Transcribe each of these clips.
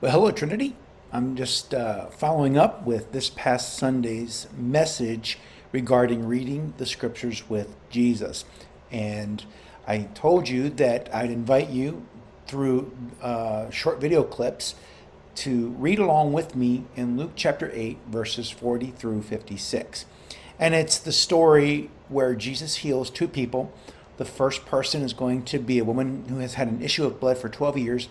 Well, hello, Trinity. I'm just following up with this past Sunday's message regarding reading the scriptures with Jesus. And I told you that I'd invite you through short video clips to read along with me in Luke chapter 8, verses 40 through 56. And it's the story where Jesus heals two people. The first person is going to be a woman who has had an issue of blood for 12 years,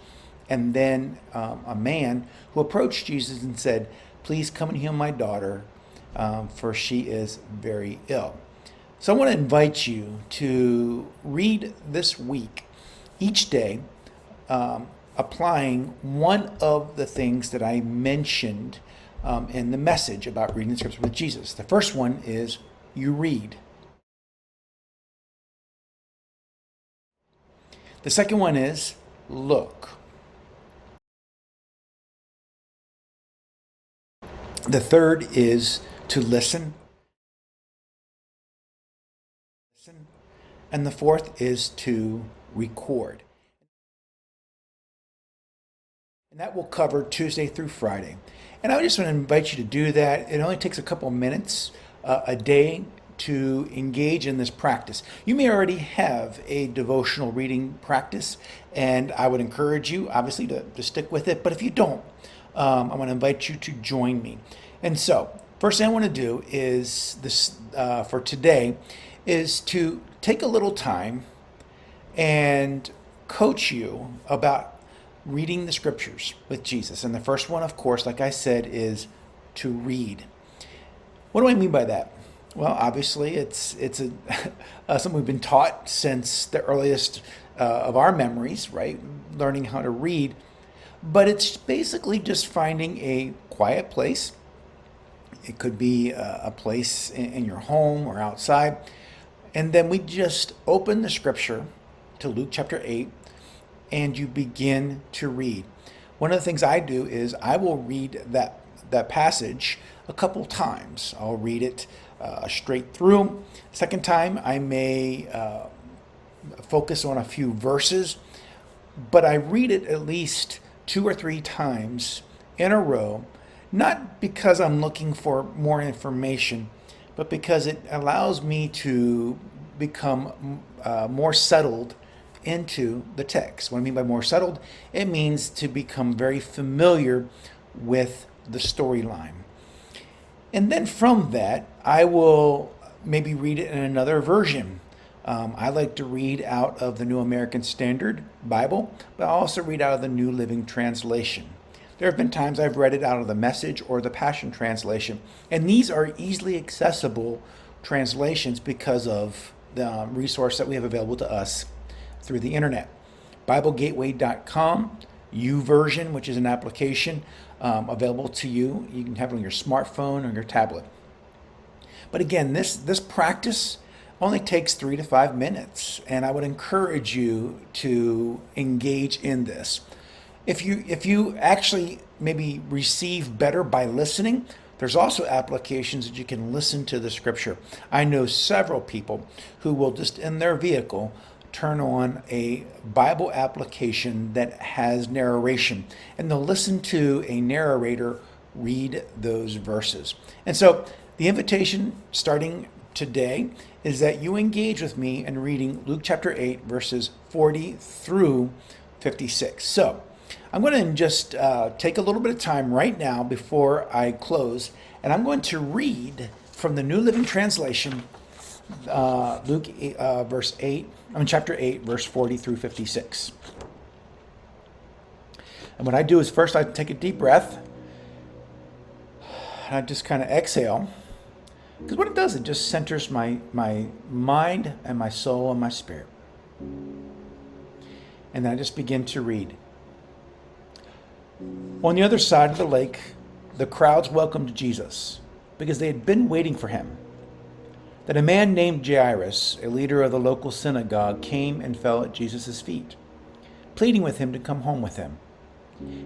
and then a man who approached Jesus and said, "Please come and heal my daughter, for she is very ill." So I want to invite you to read this week, each day, applying one of the things that I mentioned in the message about reading the scripture with Jesus. The first one is you read. The second one is look. The third is to listen. And the fourth is to record. And that will cover Tuesday through Friday. And I just want to invite you to do that. It only takes a couple minutes a day to engage in this practice. You may already have a devotional reading practice, and I would encourage you, obviously, to stick with it. But if you don't, I want to invite you to join me. And so, first thing I want to do is this for today is to take a little time and coach you about reading the scriptures with Jesus. And the first one, of course, like I said, is to read. What do I mean by that? Well, obviously, it's something we've been taught since the earliest of our memories, right? Learning how to read. But it's basically just finding a quiet place. It could be a place in your home or outside. And then we just open the scripture to Luke chapter 8, and you begin to read. One of the things I do is I will read that passage a couple times. I'll read it straight through. Second time, I may focus on a few verses, but I read it at least 2 or 3 times in a row, not because I'm looking for more information, but because it allows me to become more settled into the text. What I mean by more settled, it means to become very familiar with the storyline. And then from that, I will maybe read it in another version. I like to read out of the New American Standard Bible, but I also read out of the New Living Translation. There have been times I've read it out of the Message or the Passion Translation, and these are easily accessible translations because of the resource that we have available to us through the internet. BibleGateway.com, YouVersion, which is an application available to you. You can have it on your smartphone or your tablet. But again, this practice only takes 3 to 5 minutes, and I would encourage you to engage in this. If you actually maybe receive better by listening, there's also applications that you can listen to the scripture. I know several people who will just in their vehicle turn on a Bible application that has narration, and they'll listen to a narrator read those verses. And so the invitation starting today is that you engage with me in reading Luke chapter 8, verses 40 through 56. So I'm going to just take a little bit of time right now before I close, and I'm going to read from the New Living Translation, Luke chapter 8, verse 40 through 56. And what I do is first I take a deep breath, and I just kind of exhale, because what it does, it just centers my mind and my soul and my spirit. And then I just begin to read. On the other side of the lake, the crowds welcomed Jesus because they had been waiting for him. Then a man named Jairus, a leader of the local synagogue, came and fell at Jesus' feet, pleading with him to come home with him.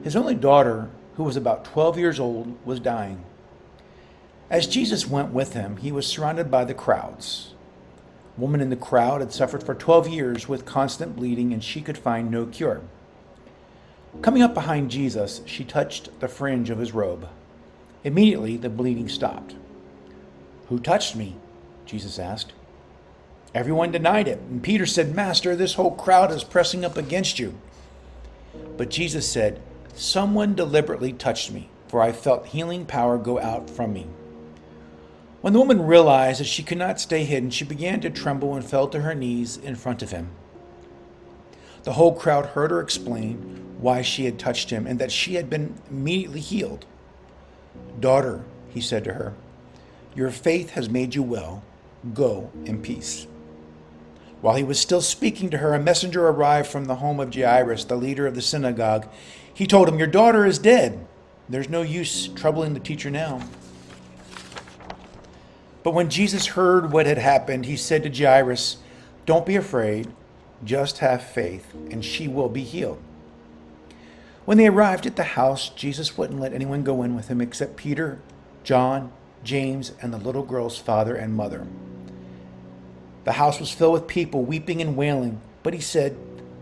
His only daughter, who was about 12 years old, was dying. As Jesus went with him, he was surrounded by the crowds. A woman in the crowd had suffered for 12 years with constant bleeding, and she could find no cure. Coming up behind Jesus, she touched the fringe of his robe. Immediately, the bleeding stopped. "Who touched me?" Jesus asked. Everyone denied it, and Peter said, "Master, this whole crowd is pressing up against you." But Jesus said, "Someone deliberately touched me, for I felt healing power go out from me." When the woman realized that she could not stay hidden, she began to tremble and fell to her knees in front of him. The whole crowd heard her explain why she had touched him and that she had been immediately healed. "Daughter," he said to her, "your faith has made you well. Go in peace." While he was still speaking to her, a messenger arrived from the home of Jairus, the leader of the synagogue. He told him, "Your daughter is dead. There's no use troubling the teacher now." But when Jesus heard what had happened, he said to Jairus, "Don't be afraid, just have faith, and she will be healed." When they arrived at the house, Jesus wouldn't let anyone go in with him except Peter, John, James, and the little girl's father and mother. The house was filled with people weeping and wailing, but he said,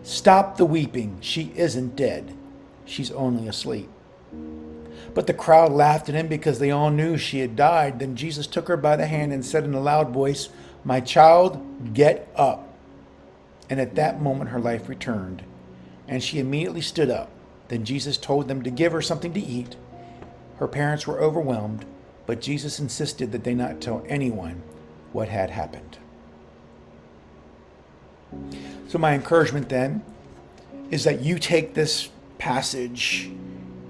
"Stop the weeping. She isn't dead. She's only asleep." But the crowd laughed at him because they all knew she had died. Then Jesus took her by the hand and said in a loud voice, "My child, get up." And at that moment her life returned, and she immediately stood up. Then Jesus told them to give her something to eat. Her parents were overwhelmed, but Jesus insisted that they not tell anyone what had happened. So my encouragement then is that you take this passage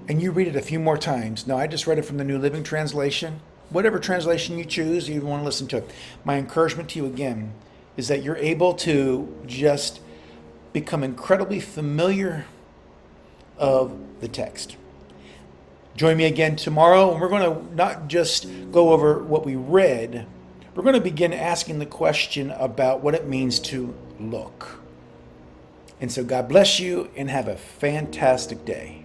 and you read it a few more times. Now, I just read it from the New Living Translation. Whatever translation you choose, you want to listen to it. My encouragement to you again is that you're able to just become incredibly familiar of the text. Join me again tomorrow, and we're going to not just go over what we read, we're going to begin asking the question about what it means to look. And so God bless you and have a fantastic day.